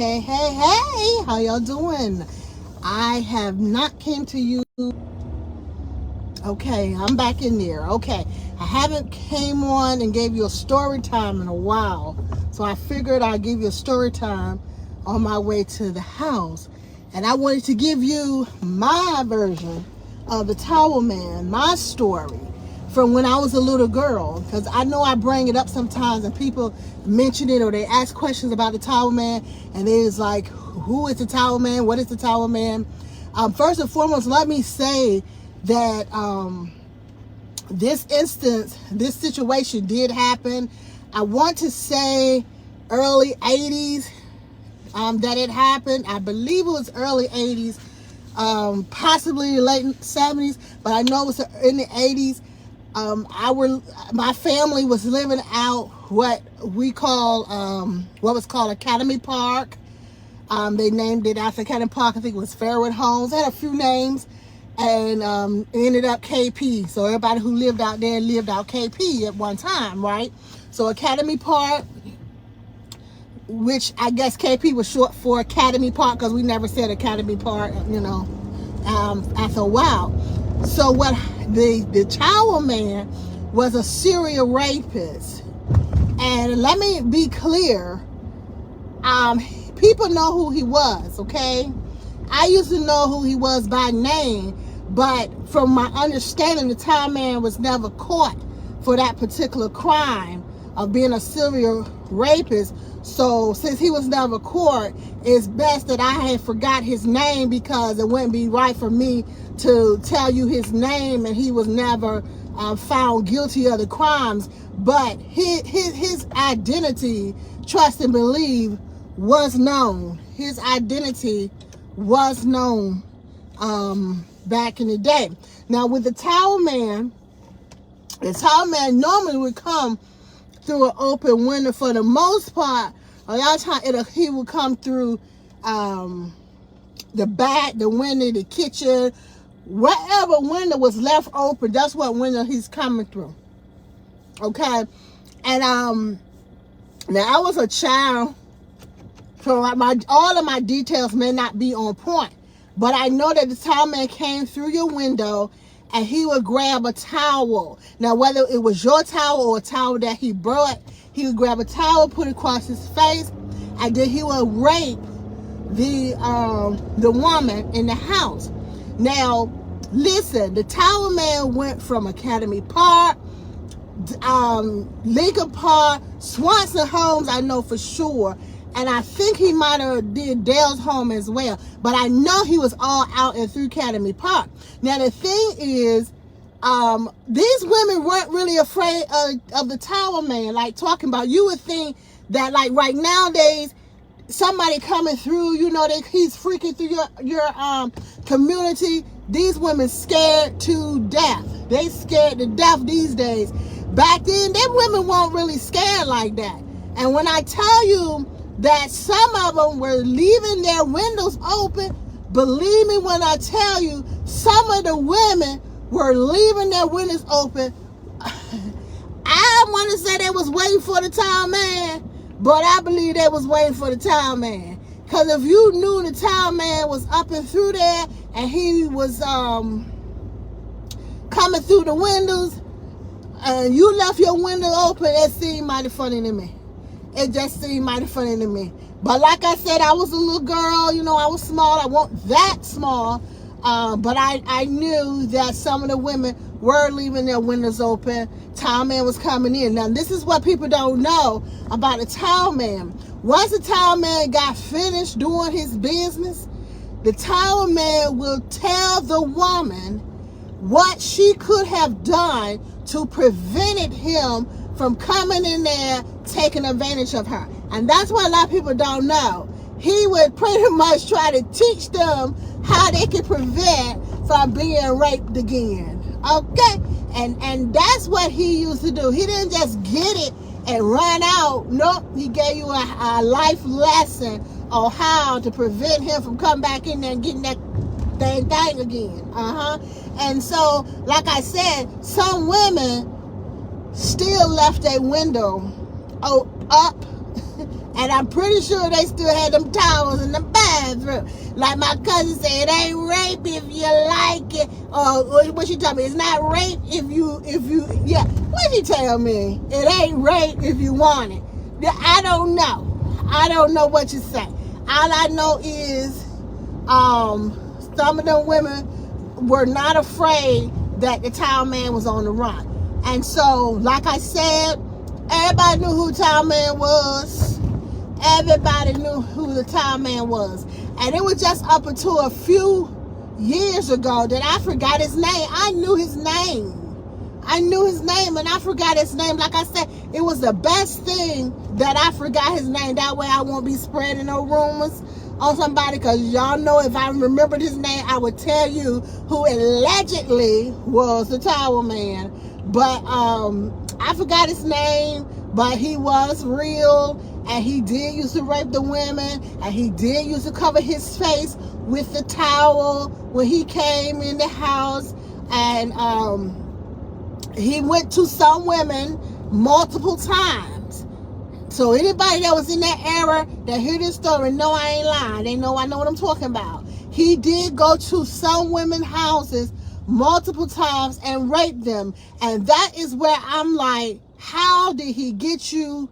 Hey, how y'all doing? I have not came to you. Okay, I'm back in there. Okay, I haven't came on and gave you a story time in a while. So I figured I'd give you a story time on my way to the house. And I wanted to give you my version of the Towel Man, my story from when I was a little girl, because I know I bring it up sometimes and people mention it or they ask questions about the Towel Man, and it is like, who is the Towel Man? What is the Towel Man? First and foremost, let me say that this situation did happen. I want to say early 80s that it happened. I believe it was early 80s, possibly late 70s, but I know it was in the 80s. My family was living out what was called Academy Park. They named it after Academy Park. I think it was Fairwood Homes. They had a few names, and it ended up KP. So everybody who lived out there lived out KP at one time, right? So Academy Park, which I guess KP was short for Academy Park, because we never said Academy Park, after a while. So what the Towel Man was a serial rapist. And let me be clear, people know who he was, okay? I used to know who he was by name, but from my understanding, the Towel Man was never caught for that particular crime of being a serial rapist. So since he was never caught, it's best that I had forgot his name, because it wouldn't be right for me to tell you his name and he was never found guilty of the crimes. But his identity, trust and believe, was known. His identity was known back in the day. Now with the Towel Man normally would come through an open window for the most part. A lot of times he would come through the back, the window, the kitchen, whatever window was left open, that's what window he's coming through. Okay? And now I was a child, so all of my details may not be on point, but I know that the Towel Man came through your window and he would grab a towel. Now, whether it was your towel or a towel that he brought, he would grab a towel, put it across his face, and then he would rape the woman in the house. Now, listen, the Towel Man went from Academy Park, Lincoln Park, Swanson Homes, I know for sure, and I think he might have did Dale's home as well. But I know he was all out and through Academy Park. Now the thing is, these women weren't really afraid of the Towel Man. Like talking about, you would think that like right nowadays, somebody coming through, he's freaking through your community. These women scared to death. They scared to death these days. Back then, them women weren't really scared like that. And when I tell you that some of them were leaving their windows open, believe me when I tell you, some of the women were leaving their windows open. I want to say they was waiting for the Towel Man, but I believe they was waiting for the Towel Man. Because if you knew the Towel Man was up and through there and he was coming through the windows and you left your window open, it seemed mighty funny to me. It just seemed mighty funny to me. But like I said, I was a little girl, I was small. I wasn't that small. But I knew that some of the women were leaving their windows open. Towel Man was coming in. Now, this is what people don't know about the Towel Man. Once the Towel Man got finished doing his business, the Towel Man will tell the woman what she could have done to prevent him from coming in there taking advantage of her. And that's what a lot of people don't know. He would pretty much try to teach them how they could prevent from being raped again. Okay? And that's what he used to do. He didn't just get it and run out. Nope. He gave you a life lesson on how to prevent him from coming back in there and getting that thing again. And so, like I said, some women still left their window up And I'm pretty sure they still had them towels in the bathroom. Like my cousin said, it ain't rape if you like it. Or what she told me, it's not rape if you, yeah. What she tell me? It ain't rape if you want it. I don't know. I don't know what you say. All I know is some of them women were not afraid that the towel man was on the run. And so, like I said, everybody knew who Towel Man was. Everybody knew who the Towel Man was. And it was just up until a few years ago that I forgot his name. I knew his name. I knew his name and I forgot his name. Like I said, it was the best thing that I forgot his name. That way I won't be spreading no rumors on somebody, because y'all know if I remembered his name, I would tell you who allegedly was the Towel Man. But I forgot his name, but he was real, and he did used to rape the women, and he did used to cover his face with the towel when he came in the house. And he went to some women multiple times. So anybody that was in that era that hear this story, know I ain't lying. They know I know what I'm talking about. He did go to some women's houses multiple times and rape them. And that is where I'm like, how did he get you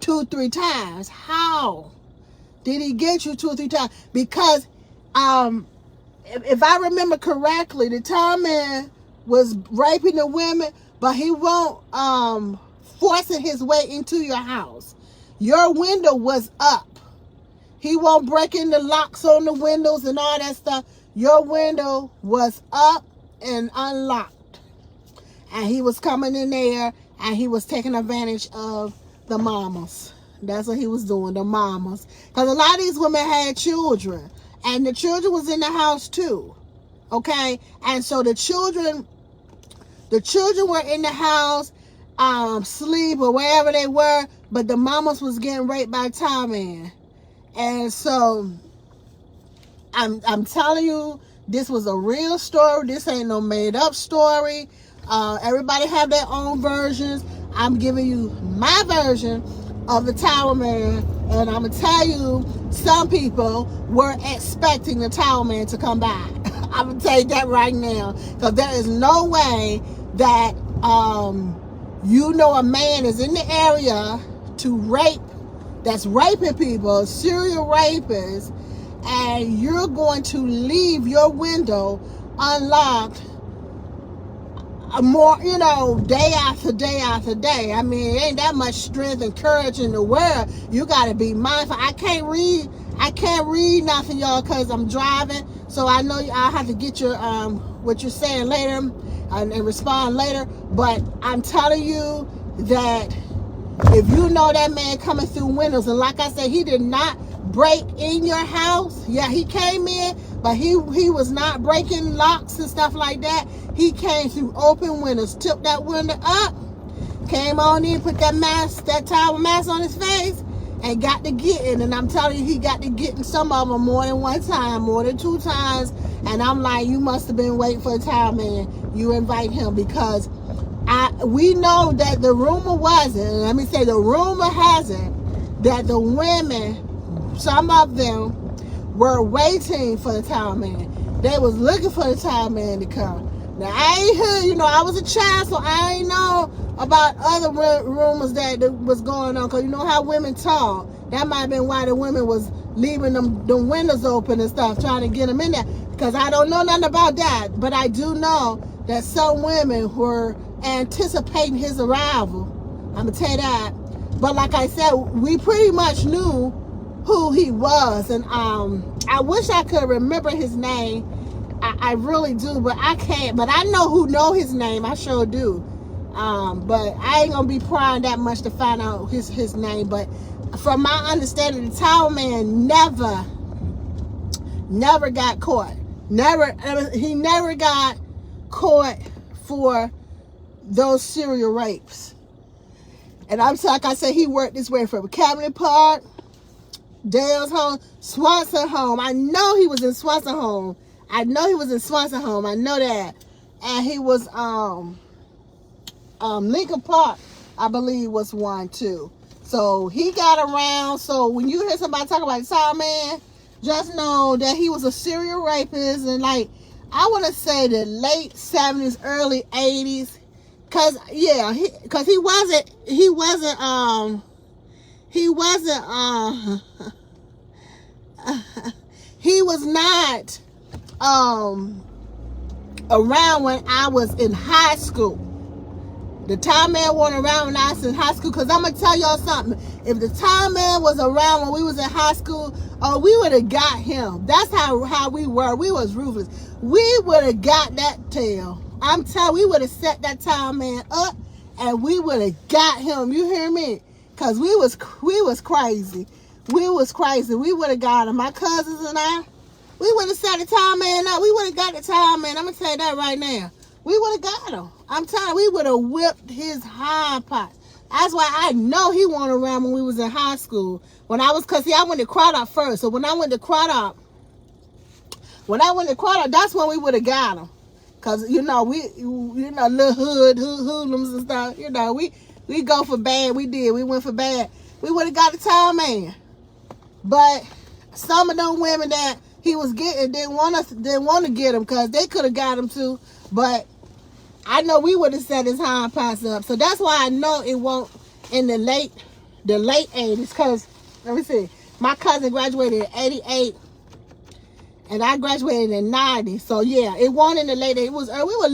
2-3 times? How did he get you 2 or 3 times? Because if I remember correctly, the Towel Man was raping the women, but he won't forcing his way into your house. Your window was up. He won't break in the locks on the windows and all that stuff. Your window was up and unlocked. And he was coming in there and he was taking advantage of the mamas. That's what he was doing, the mamas. Because a lot of these women had children. And the children was in the house too. Okay? And so the children were in the house, sleep or wherever they were, but the mamas was getting raped by Towel Man. And so I'm telling you, this was a real story. This ain't no made up story. Everybody have their own versions. I'm giving you my version of the Towel Man, and I'm gonna tell you, some people were expecting the Towel Man to come back. I'm gonna tell you that right now, because there is no way that you know a man is in the area to rape, that's raping people, serial rapists, and you're going to leave your window unlocked more, day after day after day. I mean, it ain't that much strength and courage in the world. You got to be mindful. I can't read nothing, y'all, because I'm driving. So I know I'll have to get your what you're saying later and respond later. But I'm telling you that if you know that man coming through windows, and like I said, he did not break in your house. Yeah, he came in, but he was not breaking locks and stuff like that. He came through open windows, tipped that window up, came on in, put that mask, that towel mask on his face, and got to getting. And I'm telling you, he got to getting some of them more than one time, more than 2 times. And I'm like, you must have been waiting for a Towel Man. You invite him, because we know that the rumor wasn't. Let me say, the rumor has it that the women, some of them, were waiting for the Towel Man. They was looking for the Towel Man to come. Now, I ain't heard, I was a child, so I ain't know about other rumors that was going on, because you know how women talk. That might have been why the women was leaving them windows open and stuff, trying to get them in there, because I don't know nothing about that. But I do know that some women were anticipating his arrival. I'm going to tell you that. But like I said, we pretty much knew who he was. And I wish I could remember his name. I really do, but I can't. But I know who know his name. I sure do. But I ain't gonna be prying that much to find out his name. But from my understanding, the Towel Man never got caught. He never got caught for those serial rapes. And like I said, he worked his way from Cabinet Park, Dale's home, Swanson home. I know he was in Swanson home. I know that. And he was Lincoln Park, I believe, was one too. So he got around. So when you hear somebody talk about the Tall Man, just know that he was a serial rapist, and like I want to say the late 70s, early 80s, cause yeah, cause he wasn't he was not around when I was in high school. The Tall Man wasn't around when I was in high school, because I'm going to tell y'all something. If the Tall Man was around when we was in high school, oh, we would have got him. That's how we were. We was ruthless. We would have got that tail. I'm telling you, we would have set that Tall Man up, and we would have got him. You hear me? Because we was crazy. We was crazy. We would have got him. My cousins and I, we would have set the Tall Man up. We would have got the Tall Man. I'm going to tell you that right now. We would have got him. I'm telling you, we would have whipped his hind parts. That's why I know he wasn't around when we was in high school. Cause see, I went to Craddock first. So when I went to Craddock, that's when we would have got him. Cause little hoodlums and stuff. We go for bad. We went for bad. We would have got the Tall Man. But some of them women that he was getting didn't want to get him, because they could have got him too. But I know we would have set his hind parts up. So that's why I know it won't in the late 80s. Because, let me see, my cousin graduated in 88, and I graduated in 90. So yeah, it won't in the late 80s. It was we were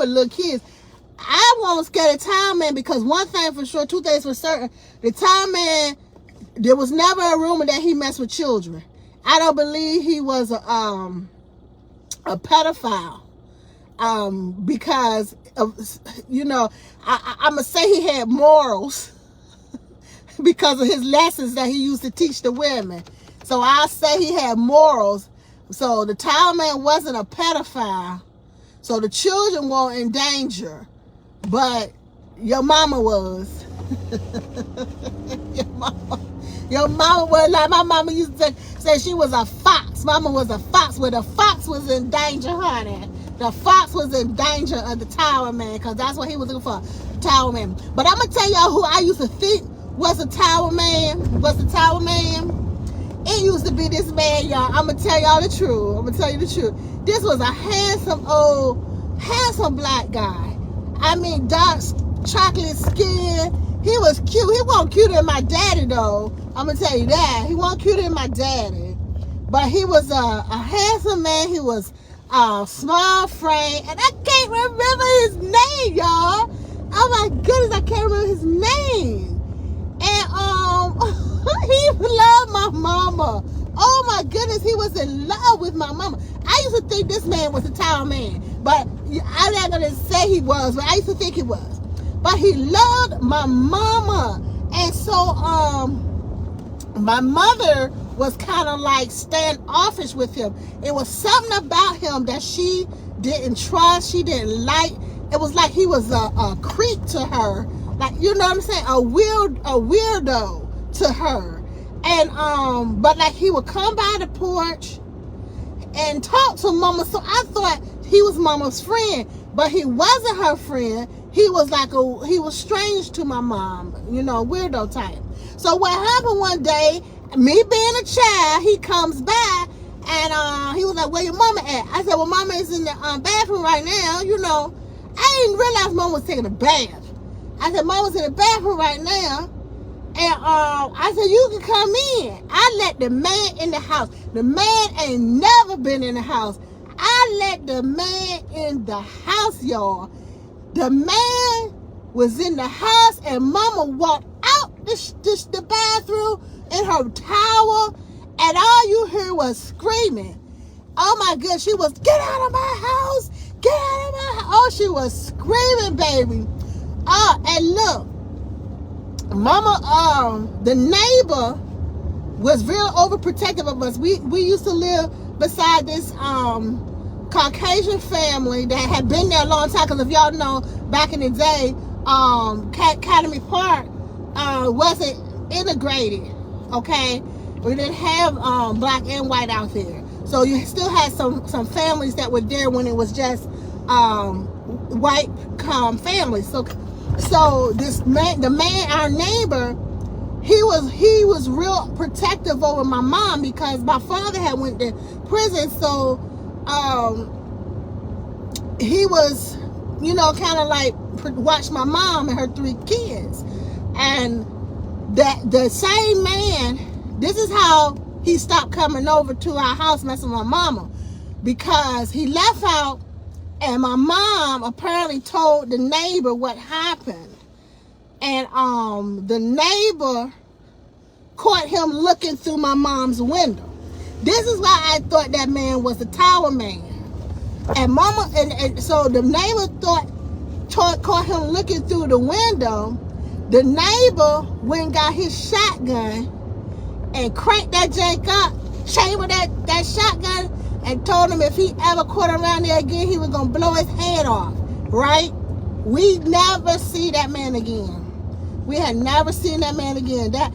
little kids. I won't scare the Tall Man, because one thing for sure, two things for certain. The Tall Man, there was never a rumor that he messed with children. I don't believe he was a pedophile. Because of, I'm gonna say he had morals because of his lessons that he used to teach the women. So I'll say he had morals. So the Tall Man wasn't a pedophile. So the children weren't in danger, but your mama was. Your mama was like my mama used to say she was a fox. Mama was a fox, where the fox was in danger, honey. The fox was in danger of the Tall Man, because that's what he was looking for, Tall Man. But I'm going to tell y'all who I used to think was a Tall Man. It used to be this man, y'all. I'm going to tell y'all the truth. This was a handsome black guy. I mean, dark chocolate skin. He was cute. He wasn't cuter than my daddy, though. I'm going to tell you that. He wasn't cuter than my daddy. But he was a handsome man. He was small frame, and I can't remember his name, y'all. Oh my goodness, I can't remember his name. And he loved my mama. Oh my goodness, he was in love with my mama. I used to think this man was a Tall Man, but I'm not gonna say he was, but I used to think he was. But he loved my mama, and so my mother was kind of like standoffish with him. It was something about him that she didn't trust, she didn't like. It was like he was a creep to her, like, you know what I'm saying, a weirdo to her. And but like he would come by the porch and talk to mama, so I thought he was mama's friend, but he wasn't her friend. He was he was strange to my mom, weirdo type. So what happened one day, me being a child, he comes by, and he was like, where your mama at? I said, well, mama is in the bathroom right now. I didn't realize mama was taking a bath. I said, mama was in the bathroom right now. And I said, you can come in. I let the man in the house. The man ain't never been in the house. I let the man in the house, y'all. The man was in the house, and mama walked out the bathroom in her towel, and all you heard was screaming. Oh my goodness, she was, get out of my house, get out of my house. Oh, she was screaming, baby. And look, mama, the neighbor was real overprotective of us. We used to live beside this Caucasian family that had been there a long time, because if y'all know, back in the day, Academy Park wasn't integrated, okay? We didn't have black and white out there. So you still had some families that were there when it was just white families. So this man, our neighbor, he was real protective over my mom because my father had went to prison. So he was, you know, kind of like watch my mom and her 3 kids. And that the same man, this is how he stopped coming over to our house messing with my mama, because he left out and my mom apparently told the neighbor what happened. And the neighbor caught him looking through my mom's window. This is why I thought that man was the tower man. And mama, and so the neighbor caught him looking through the window. The neighbor went and got his shotgun and cranked that jank up, chambered that shotgun, and told him if he ever caught around there again, he was gonna blow his head off, right? We never see that man again. We had never seen that man again. That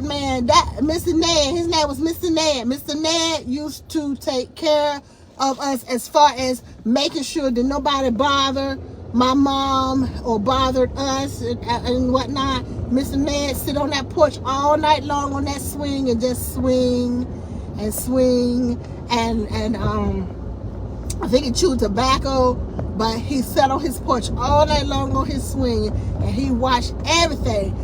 man, Mr. Ned, his name was Mr. Ned. Mr. Ned used to take care of us as far as making sure that nobody bothered my mom or bothered us and whatnot. Mr. Ned sit on that porch all night long on that swing and just swing and swing and I think he chewed tobacco, but he sat on his porch all night long on his swing and he watched everything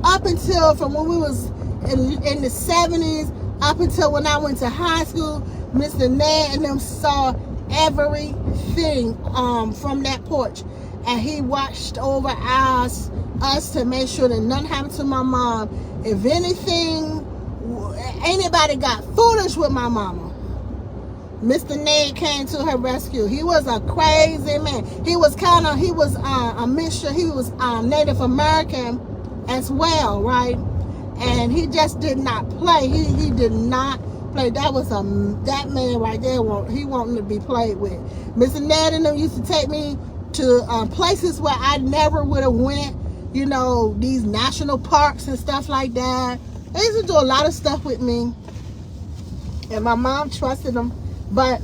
up until from when we was in the 70s up until when I went to high school. Mr. Ned and them saw everything from that porch, and he watched over us to make sure that nothing happened to my mom. If anything, anybody got foolish with my mama, Mr. Ned came to her rescue. He was a crazy man. He was a mixture. He was Native American as well, right? And he just did not play. He did not play. That man right there. He wanted to be played with. Mr. Ned and them used to take me to places where I never would have went. You know, these national parks and stuff like that. They used to do a lot of stuff with me, and my mom trusted him. But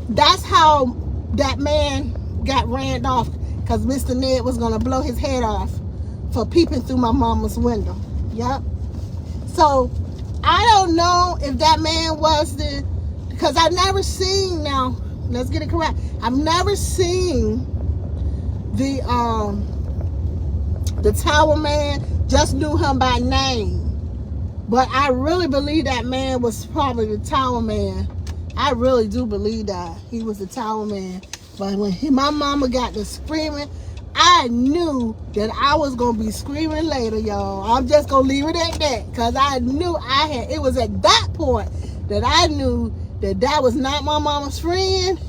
that's how that man got ran off, because Mr. Ned was gonna blow his head off for peeping through my mama's window. Yep. So I don't know if that man was because I never seen, now let's get it correct, I've never seen the tower man, just knew him by name. But I really believe that man was probably the tower man. I really do believe that he was the tower man. But when my mama got to screaming, I knew that I was going to be screaming later, y'all. I'm just going to leave it at that, because I knew it was at that point that I knew that was not my mama's friend,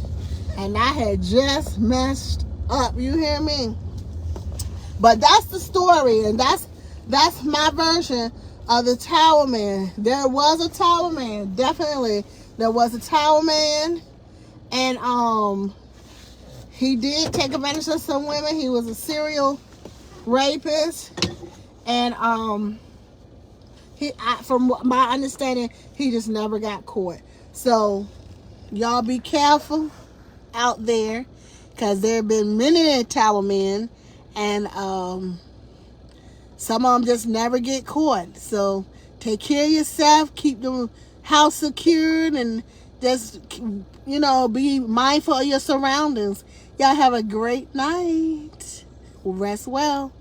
and I had just messed up. You hear me? But that's the story, and that's my version of the tower man. There was a tower man, definitely. There was a tower man, and he did take advantage of some women. He was a serial rapist, and from my understanding, he just never got caught. So y'all be careful out there, because there have been many tower men, and some of them just never get caught. So take care of yourself, keep the house secured, and just, you know, be mindful of your surroundings. Y'all have a great night. Rest well.